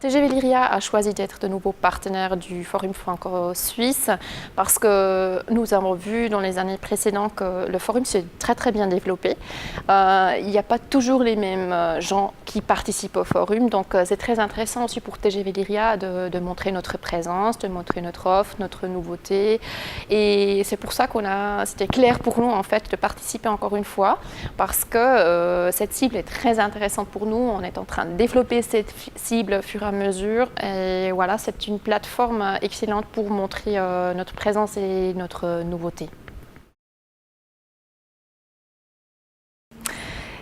TGV Lyria a choisi d'être de nouveau partenaire du Forum franco-suisse parce que nous avons vu dans les années précédentes que le Forum s'est très bien développé. Il n'y a pas toujours les mêmes gens qui participent au Forum, donc c'est très intéressant aussi pour TGV Lyria de montrer notre présence, de montrer notre offre, notre nouveauté. Et c'est pour ça c'était clair pour nous en fait de participer encore une fois parce que cette cible est très intéressante pour nous. On est en train de développer cette cible au fur et à mesure et voilà, c'est une plateforme excellente pour montrer notre présence et notre nouveauté.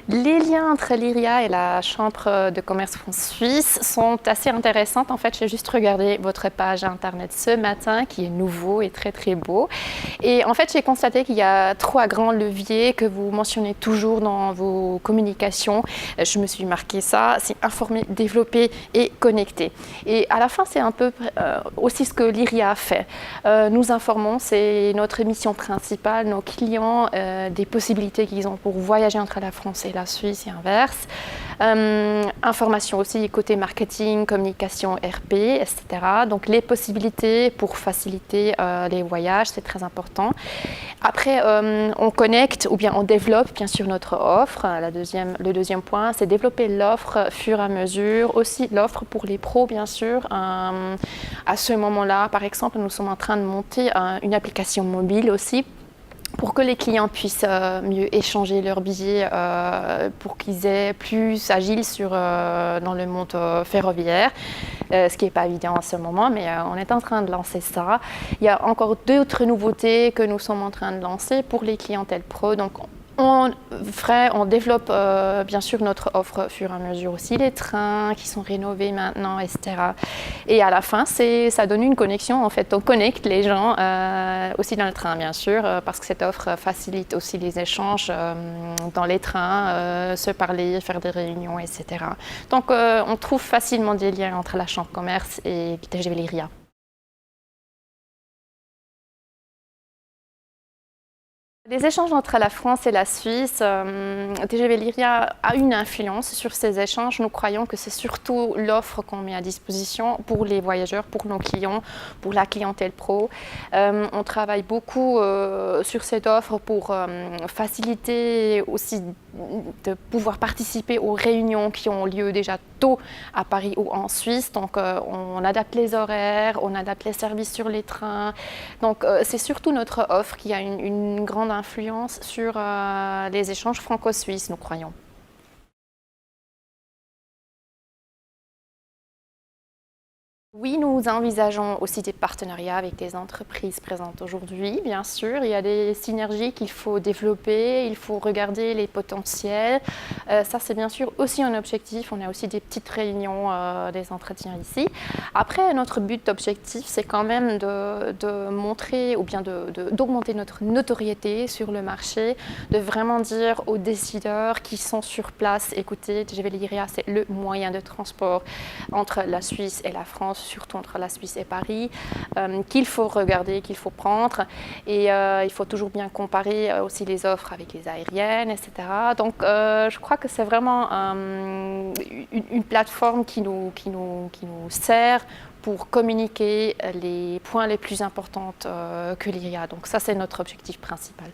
Les liens entre Lyria et la Chambre de commerce France-Suisse sont assez intéressants. En fait, j'ai juste regardé votre page internet ce matin qui est nouveau et très beau. Et en fait, j'ai constaté qu'il y a 3 grands leviers que vous mentionnez toujours dans vos communications. Je me suis marqué ça, c'est informer, développer et connecter. Et à la fin, c'est un peu aussi ce que Lyria a fait. Nous informons, c'est notre mission principale, nos clients, des possibilités qu'ils ont pour voyager entre la France et la Suisse et inverse. Information aussi côté marketing, communication, RP, etc. Donc les possibilités pour faciliter les voyages, c'est très important. Après, on connecte ou bien on développe bien sûr notre offre. Le deuxième point, c'est développer l'offre fur et à mesure. Aussi l'offre pour les pros, bien sûr. À ce moment-là, par exemple, nous sommes en train de monter une application mobile aussi pour que les clients puissent mieux échanger leurs billets, pour qu'ils aient plus agile dans le monde ferroviaire, ce qui n'est pas évident à ce moment, mais on est en train de lancer ça. Il y a encore d'autres nouveautés que nous sommes en train de lancer pour les clientèles pro. Donc, on développe bien sûr notre offre au fur et à mesure aussi, les trains qui sont rénovés maintenant, etc. Et à la fin, ça donne une connexion, en fait, on connecte les gens aussi dans le train, bien sûr, parce que cette offre facilite aussi les échanges dans les trains, se parler, faire des réunions, etc. Donc, on trouve facilement des liens entre la Chambre de commerce et TGV Lyria. Les échanges entre la France et la Suisse, TGV Lyria a une influence sur ces échanges. Nous croyons que c'est surtout l'offre qu'on met à disposition pour les voyageurs, pour nos clients, pour la clientèle pro. On travaille beaucoup sur cette offre pour faciliter aussi de pouvoir participer aux réunions qui ont lieu déjà tôt à Paris ou en Suisse. Donc on adapte les horaires, on adapte les services sur les trains. Donc c'est surtout notre offre qui a une grande influence sur les échanges franco-suisses, nous croyons. Oui, nous envisageons aussi des partenariats avec des entreprises présentes aujourd'hui, bien sûr. Il y a des synergies qu'il faut développer, il faut regarder les potentiels. Ça, c'est bien sûr aussi un objectif. On a aussi des petites réunions, des entretiens ici. Après, notre but d'objectif, c'est quand même de montrer ou bien d'augmenter notre notoriété sur le marché, de vraiment dire aux décideurs qui sont sur place, écoutez, TGV Lyria, c'est le moyen de transport entre la Suisse et la France, surtout entre la Suisse et Paris, qu'il faut regarder, qu'il faut prendre. Et il faut toujours bien comparer aussi les offres avec les aériennes, etc. Donc je crois que c'est vraiment une plateforme qui nous sert pour communiquer les points les plus importants que Lyria. Donc ça, c'est notre objectif principal.